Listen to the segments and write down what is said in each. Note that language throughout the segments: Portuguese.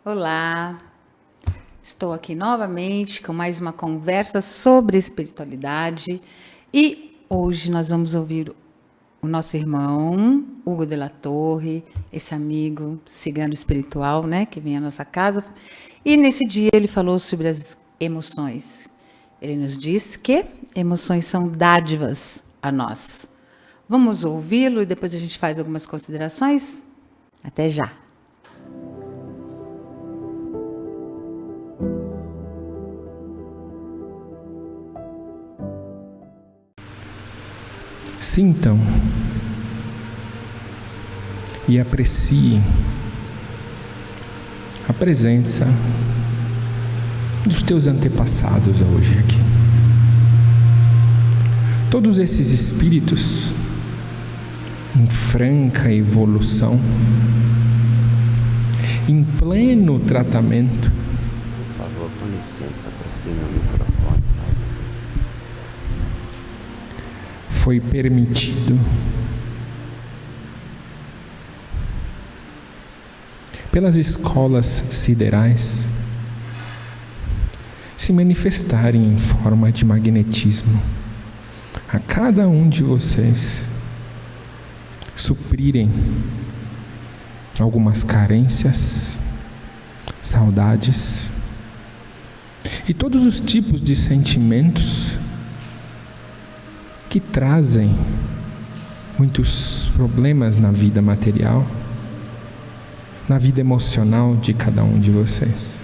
Olá, estou aqui novamente com mais uma conversa sobre espiritualidade e hoje nós vamos ouvir o nosso irmão Hugo de la Torre, esse amigo cigano espiritual, né, que vem à nossa casa. E nesse dia ele falou sobre as emoções. Ele nos diz que emoções são dádivas a nós. Vamos ouvi-lo e depois a gente faz algumas considerações? Até já! Sintam e apreciem a presença dos teus antepassados hoje aqui. Todos esses espíritos em franca evolução, em pleno tratamento. Por favor, com licença, aproxime o microfone. Foi permitido pelas escolas siderais se manifestarem em forma de magnetismo a cada um de vocês, suprirem algumas carências, saudades e todos os tipos de sentimentos que trazem muitos problemas na vida material, na vida emocional de cada um de vocês.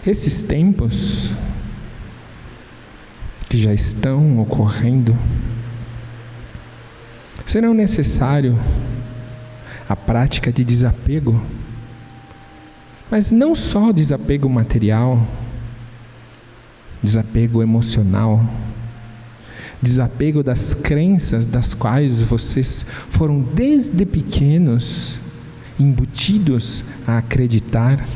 Esses tempos que já estão ocorrendo, serão necessário a prática de desapego, mas não só desapego material, desapego emocional, desapego das crenças das quais vocês foram desde pequenos embutidos a acreditar.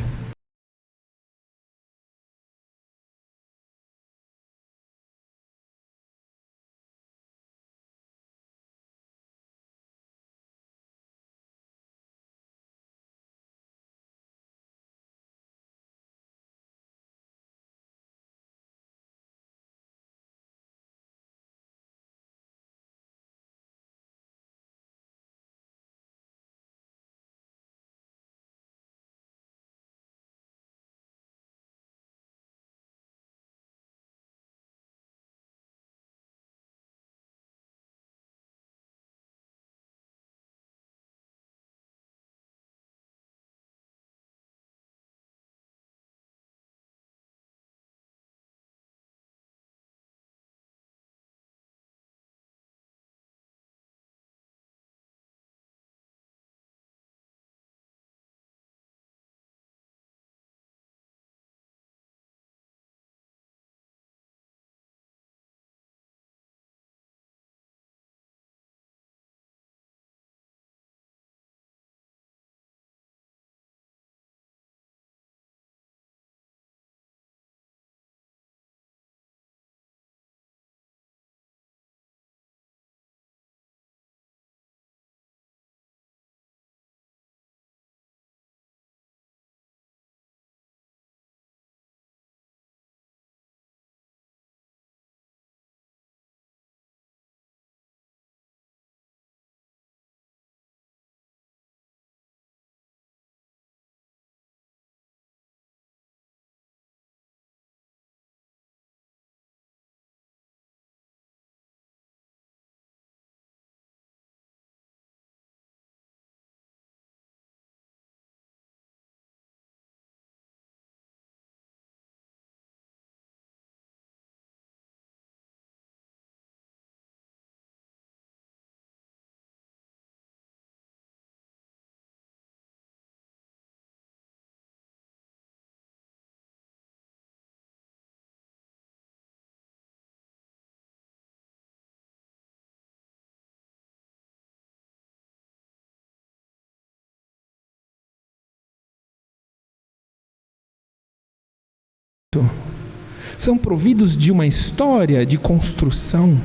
São providos de uma história de construção,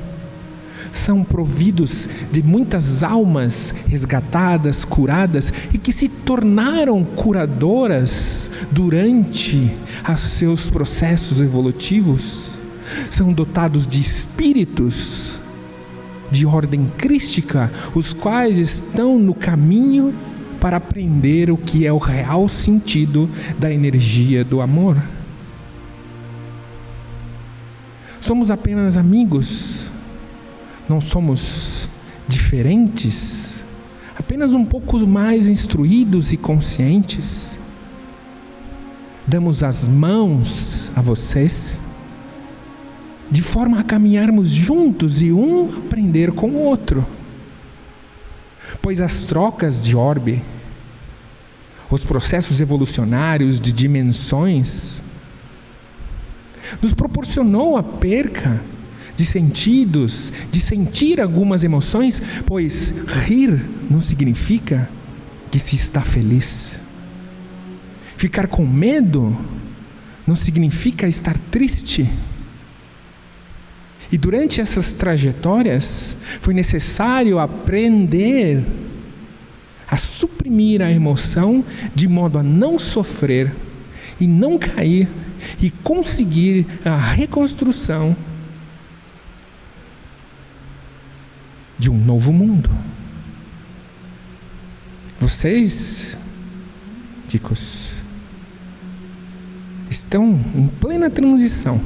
são providos de muitas almas resgatadas, curadas e que se tornaram curadoras durante os seus processos evolutivos. São dotados de espíritos de ordem crística, os quais estão no caminho para aprender o que é o real sentido da energia do amor. Somos apenas amigos, não somos diferentes, apenas um pouco mais instruídos e conscientes. Damos as mãos a vocês, de forma a caminharmos juntos e um aprender com o outro. Pois as trocas de orbe, os processos evolucionários de dimensões, nos proporcionou a perca de sentidos, de sentir algumas emoções, pois rir não significa que se está feliz. Ficar com medo não significa estar triste. E durante essas trajetórias, foi necessário aprender a suprimir a emoção de modo a não sofrer e não cair e conseguir a reconstrução de um novo mundo. Vocês, chicos, estão em plena transição.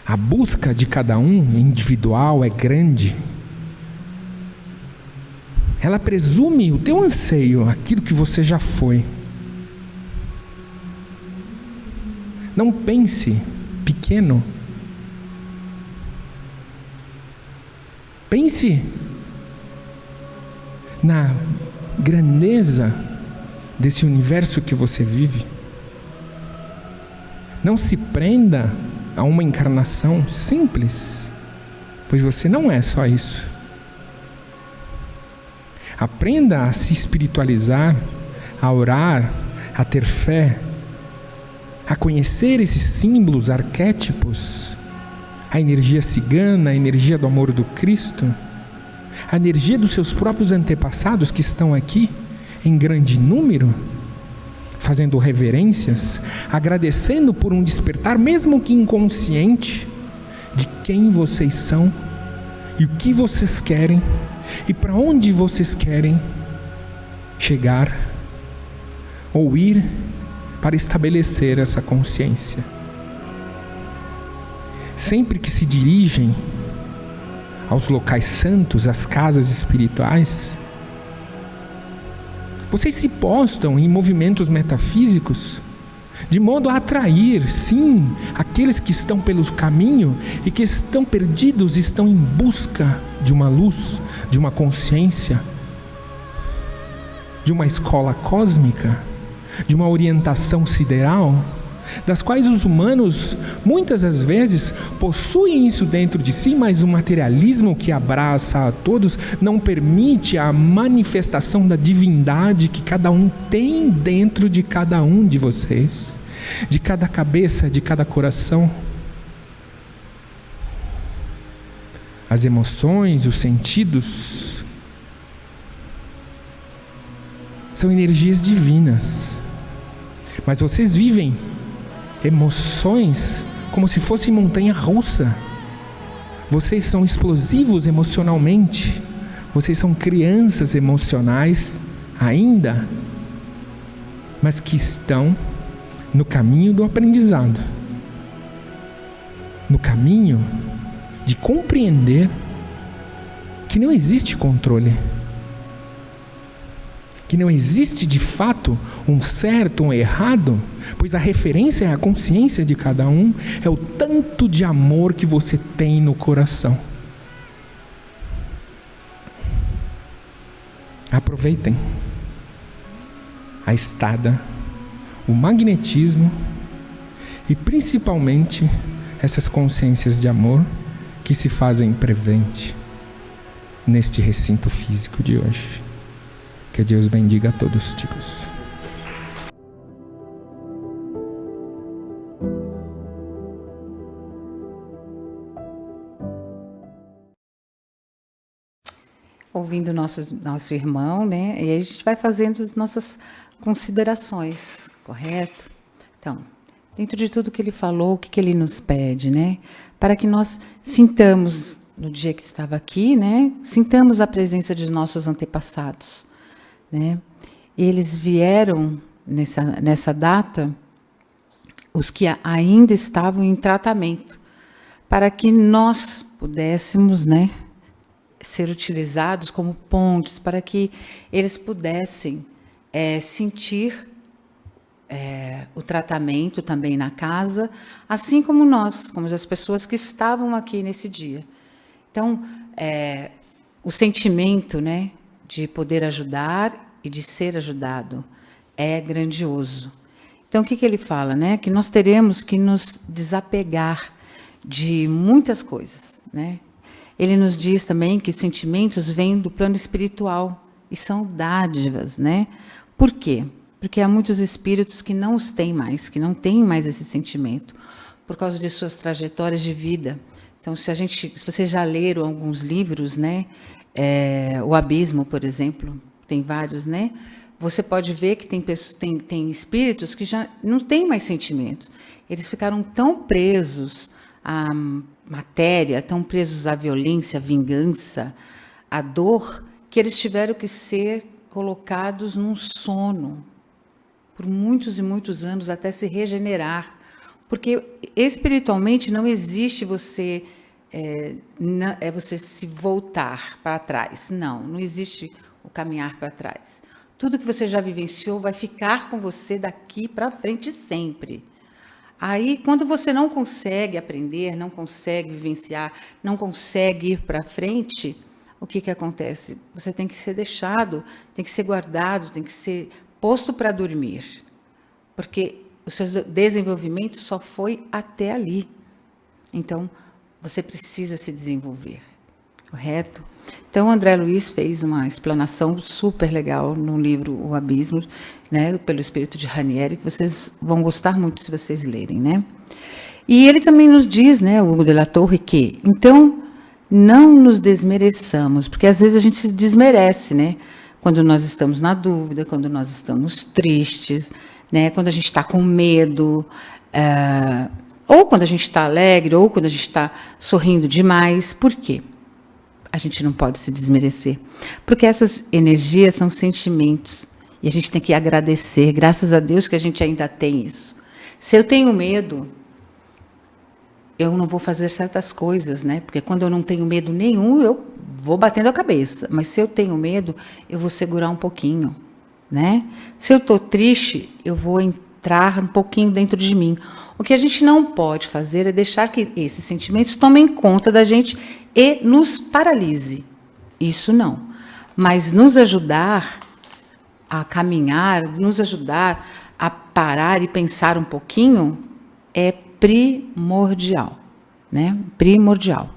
A busca de cada um individual é grande. Ela presume o teu anseio, aquilo que você já foi. Não pense pequeno. Pense na grandeza desse universo que você vive. Não se prenda a uma encarnação simples, pois você não é só isso. Aprenda a se espiritualizar, a orar, a ter fé, a conhecer esses símbolos, arquétipos, a energia cigana, a energia do amor do Cristo, a energia dos seus próprios antepassados que estão aqui em grande número, fazendo reverências, agradecendo por um despertar, mesmo que inconsciente, de quem vocês são e o que vocês querem e para onde vocês querem chegar ou ir para estabelecer essa consciência. Sempre que se dirigem aos locais santos, às casas espirituais, vocês se postam em movimentos metafísicos de modo a atrair, sim, aqueles que estão pelo caminho e que estão perdidos, estão em busca de uma luz, de uma consciência, de uma escola cósmica, de uma orientação sideral, das quais os humanos, muitas das vezes, possuem isso dentro de si, mas o materialismo que abraça a todos não permite a manifestação da divindade que cada um tem dentro de cada um de vocês, de cada cabeça, de cada coração. As emoções, os sentidos, são energias divinas, mas vocês vivem emoções como se fosse montanha-russa. Vocês são explosivos emocionalmente. Vocês são crianças emocionais ainda, mas que estão no caminho do aprendizado, no caminho de compreender que não existe controle, que não existe de fato um certo, um errado, pois a referência é a consciência de cada um, é o tanto de amor que você tem no coração. Aproveitem a estada, o magnetismo e principalmente essas consciências de amor que se fazem presente neste recinto físico de hoje. Que Deus bendiga a todos, chicos. ouvindo nosso irmão, né? E aí a gente vai fazendo as nossas considerações, correto? Então, dentro de tudo que ele falou, o que ele nos pede, né? Para que nós sintamos, no dia que estava aqui, né? Sintamos a presença de nossos antepassados, né? Eles vieram nessa data, os que ainda estavam em tratamento, para que nós pudéssemos, né, ser utilizados como pontes, para que eles pudessem sentir o tratamento também na casa, assim como nós, como as pessoas que estavam aqui nesse dia. Então, o sentimento, né, de poder ajudar e de ser ajudado é grandioso. Então, o que ele fala, né? Que nós teremos que nos desapegar de muitas coisas, né? Ele nos diz também que sentimentos vêm do plano espiritual e são dádivas, né? Por quê? Porque há muitos espíritos que não os têm mais, que não têm mais esse sentimento, por causa de suas trajetórias de vida. Então, se vocês já leram alguns livros, né? O Abismo, por exemplo, tem vários, né? Você pode ver que tem espíritos que já não têm mais sentimentos. Eles ficaram tão presos à matéria, tão presos à violência, à vingança, à dor, que eles tiveram que ser colocados num sono por muitos e muitos anos até se regenerar. Porque espiritualmente não existe você se voltar para trás. Não existe o caminhar para trás. Tudo que você já vivenciou vai ficar com você daqui para frente sempre. Aí, quando você não consegue aprender, não consegue vivenciar, não consegue ir para frente, o que acontece? Você tem que ser deixado, tem que ser guardado, tem que ser posto para dormir. Porque o seu desenvolvimento só foi até ali. Então, você precisa se desenvolver. Correto? Então, André Luiz fez uma explanação super legal no livro O Abismo, né, pelo espírito de Ranieri, que vocês vão gostar muito se vocês lerem, né? E ele também nos diz, né, o Hugo de la Torre, que, então, não nos desmereçamos, porque às vezes a gente se desmerece, né? Quando nós estamos na dúvida, quando nós estamos tristes, né, quando a gente está com medo, ou quando a gente está alegre, ou quando a gente está sorrindo demais. Por quê? A gente não pode se desmerecer, porque essas energias são sentimentos, e a gente tem que agradecer, graças a Deus que a gente ainda tem isso. Se eu tenho medo, eu não vou fazer certas coisas, né? Porque quando eu não tenho medo nenhum, eu vou batendo a cabeça, mas se eu tenho medo, eu vou segurar um pouquinho, né? Se eu estou triste, eu vou entrar um pouquinho dentro de mim. O que a gente não pode fazer é deixar que esses sentimentos tomem conta da gente e nos paralise. Isso não. Mas nos ajudar a caminhar, nos ajudar a parar e pensar um pouquinho é primordial, né? Primordial.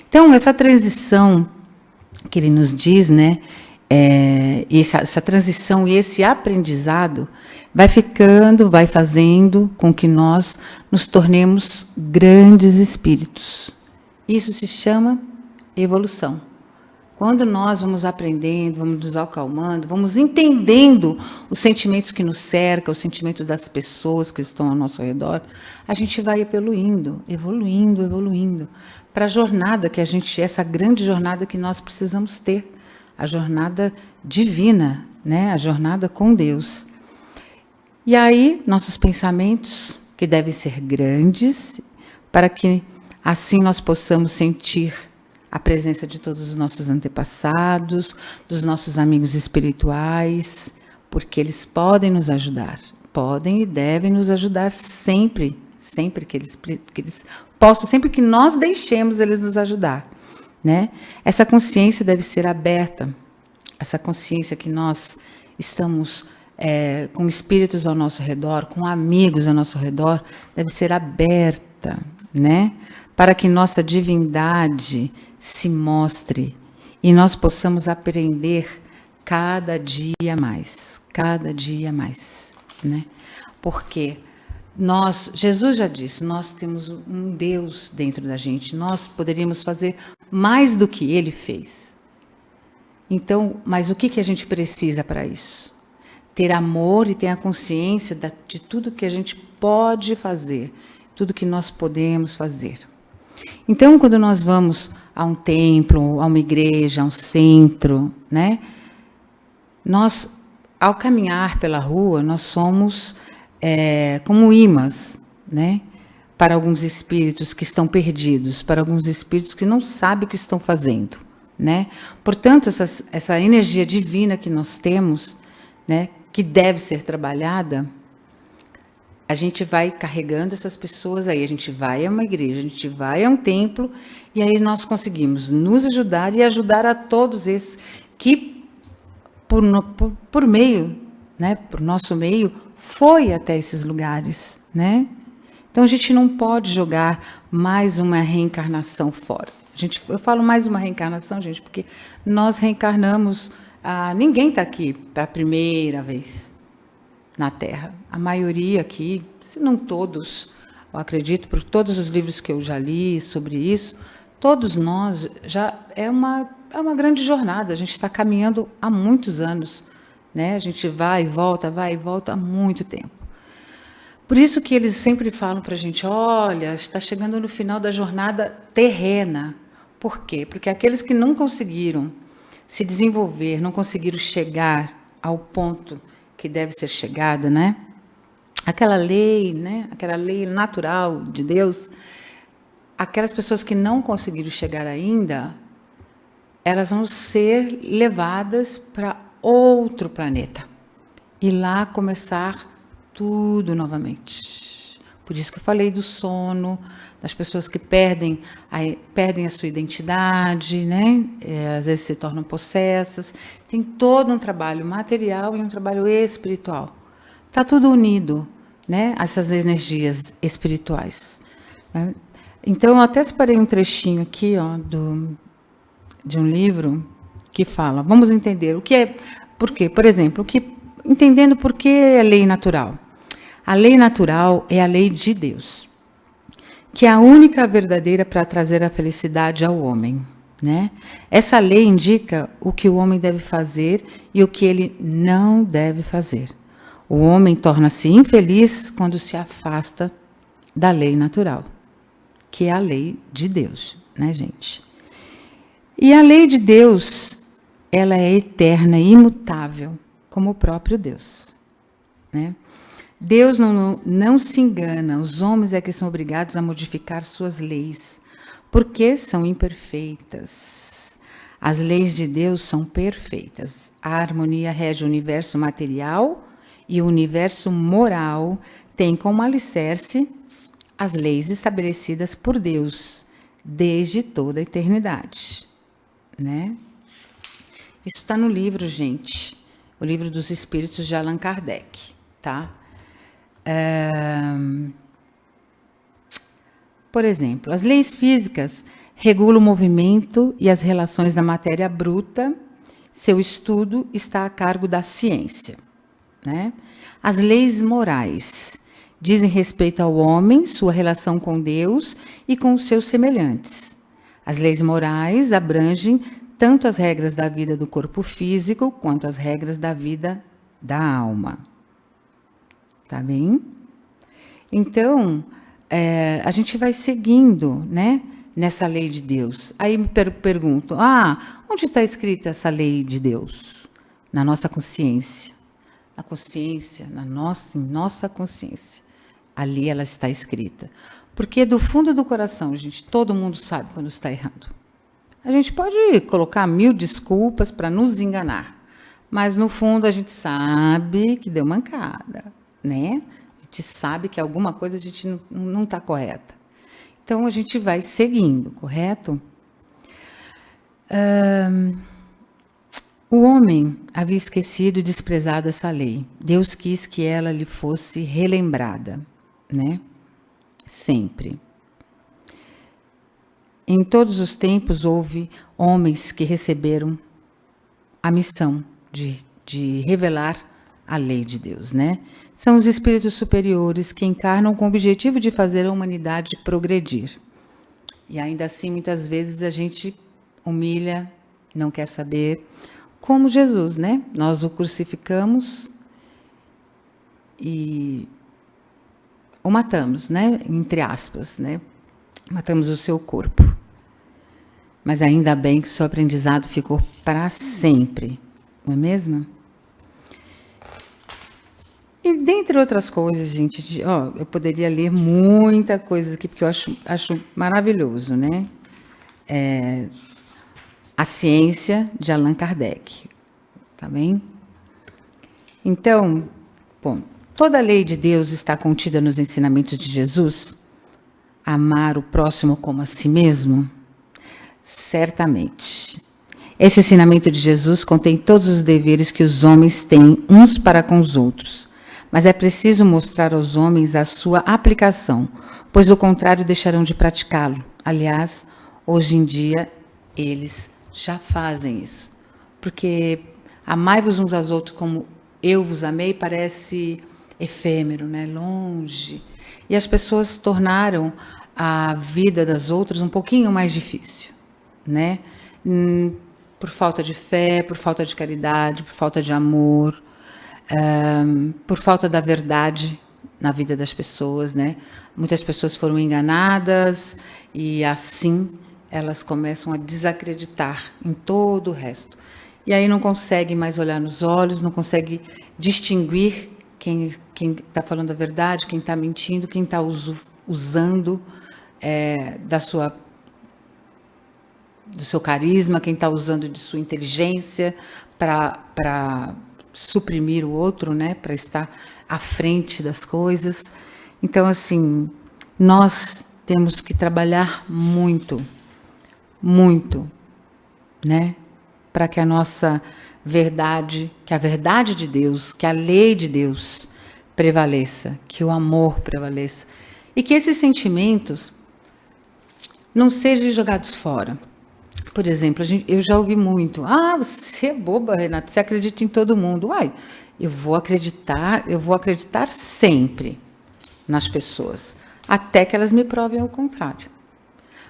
Então, essa transição que ele nos diz, né? Essa transição e esse aprendizado vai fazendo com que nós nos tornemos grandes espíritos. Isso se chama evolução. Quando nós vamos aprendendo, vamos nos acalmando, vamos entendendo os sentimentos que nos cercam, os sentimentos das pessoas que estão ao nosso redor, a gente vai evoluindo, para a jornada essa grande jornada que nós precisamos ter, a jornada divina, né? A jornada com Deus. E aí, nossos pensamentos, que devem ser grandes, para que assim nós possamos sentir a presença de todos os nossos antepassados, dos nossos amigos espirituais, porque eles podem nos ajudar, podem e devem nos ajudar sempre que eles possam, sempre que nós deixemos eles nos ajudar, né? Essa consciência deve ser aberta, essa consciência que nós estamos com espíritos ao nosso redor, com amigos ao nosso redor, deve ser aberta, né? Para que nossa divindade se mostre e nós possamos aprender cada dia mais, né? Porque Jesus já disse, nós temos um Deus dentro da gente, nós poderíamos fazer mais do que Ele fez. Então, mas o que a gente precisa para isso? Ter amor e ter a consciência de tudo que a gente pode fazer, tudo que nós podemos fazer. Então, quando nós vamos a um templo, a uma igreja, a um centro, né? Nós, ao caminhar pela rua, nós somos como imãs, né? Para alguns espíritos que estão perdidos, para alguns espíritos que não sabem o que estão fazendo, né? Portanto, essa energia divina que nós temos, né? Que deve ser trabalhada, a gente vai carregando essas pessoas aí, a gente vai a uma igreja, a gente vai a um templo, e aí nós conseguimos nos ajudar e ajudar a todos esses que, por meio, né, por nosso meio, foi até esses lugares, né? Então, a gente não pode jogar mais uma reencarnação fora. Eu falo mais uma reencarnação, gente, porque nós reencarnamos. Ninguém está aqui para a primeira vez na Terra. A maioria aqui, se não todos, eu acredito, por todos os livros que eu já li sobre isso, todos nós, já é uma grande jornada. A gente está caminhando há muitos anos, né? A gente vai e volta há muito tempo. Por isso que eles sempre falam para a gente, olha, está chegando no final da jornada terrena. Por quê? Porque aqueles que não conseguiram se desenvolver, não conseguiram chegar ao ponto que deve ser chegada, né? Aquela lei, né? Aquela lei natural de Deus, aquelas pessoas que não conseguiram chegar ainda, elas vão ser levadas para outro planeta. E lá começar tudo novamente. Por isso que eu falei do sono, das pessoas que perdem a sua identidade, né? Às vezes se tornam possessas. Tem todo um trabalho material e um trabalho espiritual. Está tudo unido, né? Essas energias espirituais, né? Então, eu até separei um trechinho aqui, ó, de um livro que fala, vamos entender o que é, por quê? Por exemplo, entendendo por que é lei natural. A lei natural é a lei de Deus, que é a única verdadeira para trazer a felicidade ao homem, né? Essa lei indica o que o homem deve fazer e o que ele não deve fazer. O homem torna-se infeliz quando se afasta da lei natural, que é a lei de Deus, né, gente? E a lei de Deus, ela é eterna e imutável, como o próprio Deus, né? Deus não se engana, os homens é que são obrigados a modificar suas leis, porque são imperfeitas. As leis de Deus são perfeitas. A harmonia rege o universo material e o universo moral tem como alicerce as leis estabelecidas por Deus desde toda a eternidade, né? Isso está no livro, gente, o Livro dos Espíritos de Allan Kardec, tá? Por exemplo, as leis físicas regulam o movimento e as relações da matéria bruta. Seu estudo está a cargo da ciência, né? As leis morais dizem respeito ao homem, sua relação com Deus e com os seus semelhantes. As leis morais abrangem tanto as regras da vida do corpo físico quanto as regras da vida da alma. Tá bem? Então, a gente vai seguindo, né, nessa lei de Deus. Aí me pergunto, onde está escrita essa lei de Deus? Na nossa consciência. A consciência, em nossa consciência. Ali ela está escrita. Porque do fundo do coração, gente, todo mundo sabe quando está errando. A gente pode colocar 1000 desculpas para nos enganar, mas no fundo a gente sabe que deu mancada, né? A gente sabe que alguma coisa a gente não está correta. Então a gente vai seguindo, correto? O homem havia esquecido e desprezado essa lei. Deus quis que ela lhe fosse relembrada, né? Sempre. Em todos os tempos houve homens que receberam a missão de revelar a lei de Deus, né? São os espíritos superiores que encarnam com o objetivo de fazer a humanidade progredir. E ainda assim, muitas vezes a gente humilha, não quer saber, como Jesus, né? Nós o crucificamos e o matamos, né? Entre aspas, né? Matamos o seu corpo. Mas ainda bem que o seu aprendizado ficou para sempre, não é mesmo? E dentre outras coisas, gente, ó, eu poderia ler muita coisa aqui, porque eu acho maravilhoso, né? A Ciência, de Allan Kardec, tá bem? Então, bom, toda a lei de Deus está contida nos ensinamentos de Jesus? Amar o próximo como a si mesmo? Certamente. Esse ensinamento de Jesus contém todos os deveres que os homens têm uns para com os outros, mas é preciso mostrar aos homens a sua aplicação, pois do contrário deixarão de praticá-lo. Aliás, hoje em dia, eles já fazem isso. Porque amai-vos uns aos outros como eu vos amei parece efêmero, né? Longe. E as pessoas tornaram a vida das outras um pouquinho mais difícil, né? Por falta de fé, por falta de caridade, por falta de amor, por falta da verdade na vida das pessoas, né? Muitas pessoas foram enganadas e assim elas começam a desacreditar em todo o resto. E aí não consegue mais olhar nos olhos, não consegue distinguir quem está falando a verdade, quem está mentindo, quem está usando do seu carisma, quem está usando de sua inteligência para suprimir o outro, né? Para estar à frente das coisas. Então, assim, nós temos que trabalhar muito, né? Para que a nossa verdade, que a verdade de Deus, que a lei de Deus prevaleça, que o amor prevaleça. E que esses sentimentos não sejam jogados fora. Por exemplo, eu já ouvi muito, você é boba, Renata, você acredita em todo mundo. Uai, eu vou acreditar sempre nas pessoas, até que elas me provem o contrário.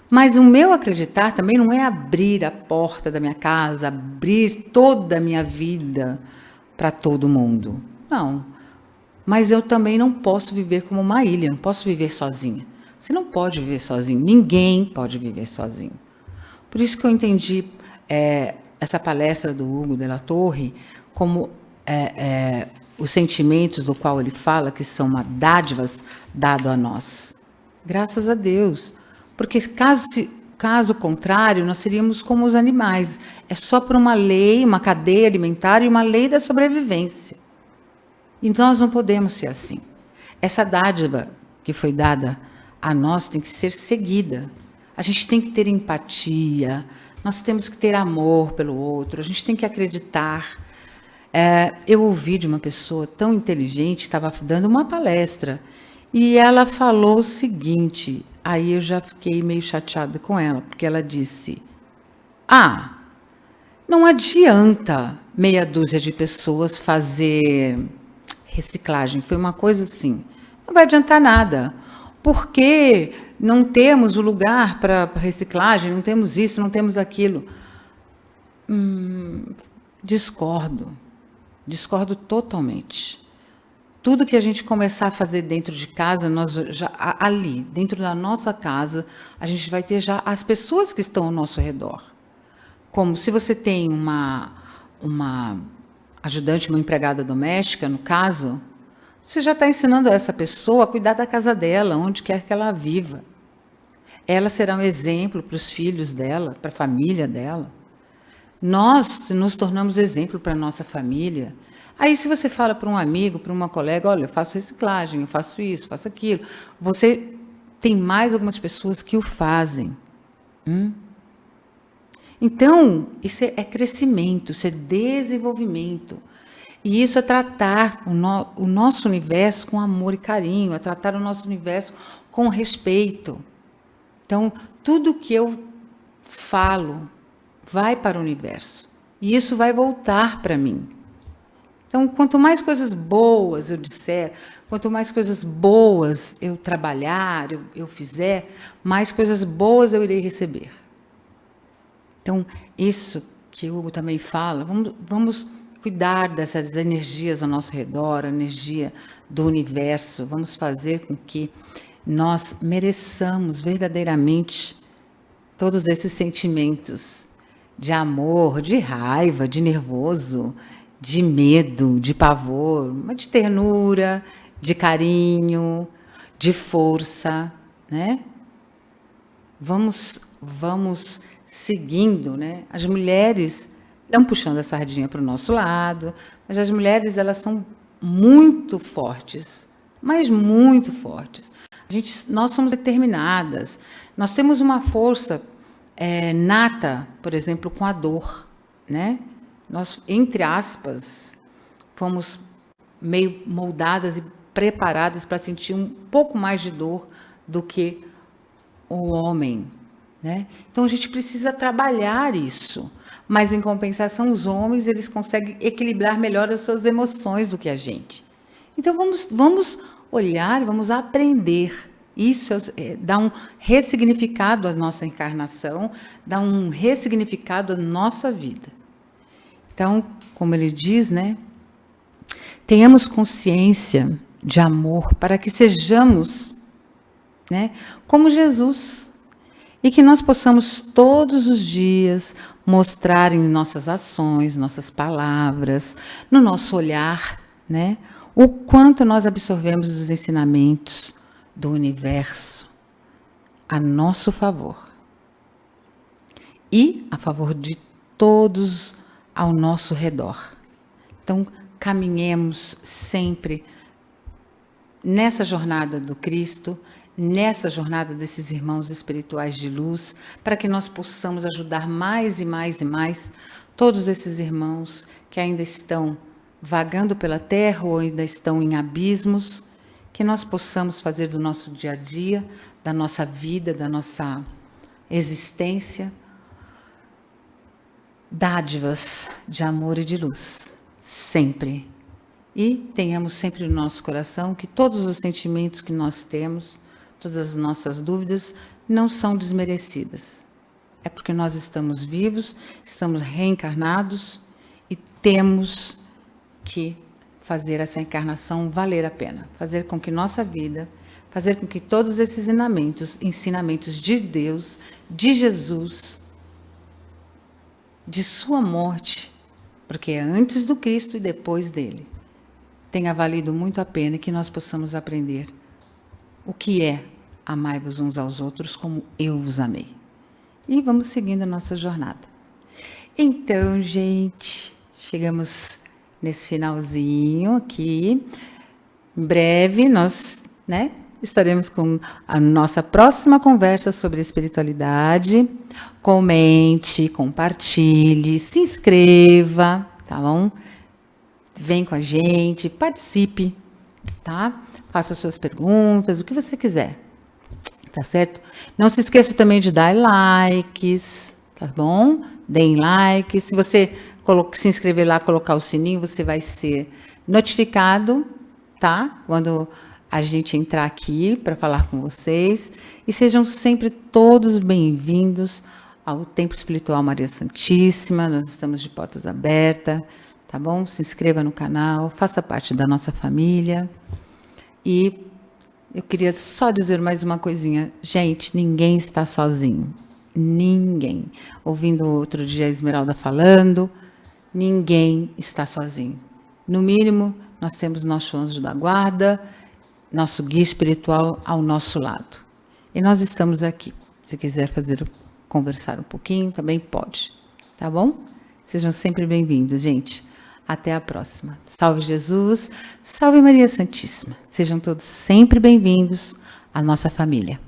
Mas o meu acreditar também não é abrir a porta da minha casa, abrir toda a minha vida para todo mundo. Não. Mas eu também não posso viver como uma ilha, não posso viver sozinha. Você não pode viver sozinho, ninguém pode viver sozinho. Por isso que eu entendi essa palestra do Hugo de la Torre como os sentimentos do qual ele fala, que são uma dádivas dado a nós. Graças a Deus. Porque caso contrário, nós seríamos como os animais. É só por uma lei, uma cadeia alimentar e uma lei da sobrevivência. E nós não podemos ser assim. Essa dádiva que foi dada a nós tem que ser seguida. A gente tem que ter empatia, nós temos que ter amor pelo outro, a gente tem que acreditar. Eu ouvi de uma pessoa tão inteligente, estava dando uma palestra, e ela falou o seguinte, aí eu já fiquei meio chateada com ela, porque ela disse, não adianta meia dúzia de pessoas fazer reciclagem, foi uma coisa assim, não vai adiantar nada, porque não temos o lugar para reciclagem, não temos isso, não temos aquilo. Discordo totalmente. Tudo que a gente começar a fazer dentro de casa, nós já ali, dentro da nossa casa, a gente vai ter já as pessoas que estão ao nosso redor. Como se você tem uma ajudante, uma empregada doméstica, no caso, você já está ensinando essa pessoa a cuidar da casa dela, onde quer que ela viva. Ela será um exemplo para os filhos dela, para a família dela. Nós nos tornamos exemplo para a nossa família. Aí, se você fala para um amigo, para uma colega, olha, eu faço reciclagem, eu faço isso, faço aquilo. Você tem mais algumas pessoas que o fazem. Então, isso é crescimento, isso é desenvolvimento. E isso é tratar o nosso universo com amor e carinho, é tratar o nosso universo com respeito. Então, tudo que eu falo vai para o universo. E isso vai voltar para mim. Então, quanto mais coisas boas eu disser, quanto mais coisas boas eu trabalhar, eu fizer, mais coisas boas eu irei receber. Então, isso que o Hugo também fala, vamos cuidar dessas energias ao nosso redor, a energia do universo, vamos fazer com que nós mereçamos verdadeiramente todos esses sentimentos de amor, de raiva, de nervoso, de medo, de pavor, de ternura, de carinho, de força, né? Vamos seguindo, né? As mulheres estão puxando a sardinha para o nosso lado, mas as mulheres, elas são muito fortes, mas muito fortes. Nós somos determinadas, nós temos uma força nata, por exemplo, com a dor, né? Nós, entre aspas, fomos meio moldadas e preparadas para sentir um pouco mais de dor do que o homem, né? Então a gente precisa trabalhar isso, mas em compensação os homens, eles conseguem equilibrar melhor as suas emoções do que a gente. Então vamos olhar, vamos aprender. Isso dá um ressignificado à nossa encarnação, dá um ressignificado à nossa vida. Então, como ele diz, né? Tenhamos consciência de amor para que sejamos, né, como Jesus, e que nós possamos todos os dias mostrar em nossas ações, nossas palavras, no nosso olhar, né, o quanto nós absorvemos os ensinamentos do universo a nosso favor e a favor de todos ao nosso redor. Então, caminhemos sempre nessa jornada do Cristo, nessa jornada desses irmãos espirituais de luz, para que nós possamos ajudar mais e mais e mais todos esses irmãos que ainda estão vagando pela terra ou ainda estão em abismos, que nós possamos fazer do nosso dia a dia, da nossa vida, da nossa existência, dádivas de amor e de luz, sempre. E tenhamos sempre no nosso coração que todos os sentimentos que nós temos, todas as nossas dúvidas, não são desmerecidas. É porque nós estamos vivos, estamos reencarnados e temos que fazer essa encarnação valer a pena. Fazer com que nossa vida, fazer com que todos esses ensinamentos de Deus, de Jesus, de sua morte, porque é antes do Cristo e depois dele, tenha valido muito a pena e que nós possamos aprender o que é amai-vos uns aos outros como eu vos amei. E vamos seguindo a nossa jornada. Então, gente, chegamos nesse finalzinho aqui. Em breve nós, né, estaremos com a nossa próxima conversa sobre espiritualidade. Comente, compartilhe, se inscreva, tá bom? Vem com a gente, participe, tá? Faça suas perguntas, o que você quiser, tá certo? Não se esqueça também de dar likes, tá bom? Deem like. Se você se inscrever lá, colocar o sininho, você vai ser notificado, tá? Quando a gente entrar aqui para falar com vocês. E sejam sempre todos bem-vindos ao Templo Espiritual Maria Santíssima. Nós estamos de portas abertas, tá bom? Se inscreva no canal, faça parte da nossa família. E eu queria só dizer mais uma coisinha. Gente, ninguém está sozinho. Ninguém. Ouvindo outro dia a Esmeralda falando, ninguém está sozinho. No mínimo, nós temos nosso anjo da guarda, nosso guia espiritual ao nosso lado. E nós estamos aqui. Se quiser conversar um pouquinho, também pode. Tá bom? Sejam sempre bem-vindos, gente. Até a próxima. Salve Jesus, salve Maria Santíssima. Sejam todos sempre bem-vindos à nossa família.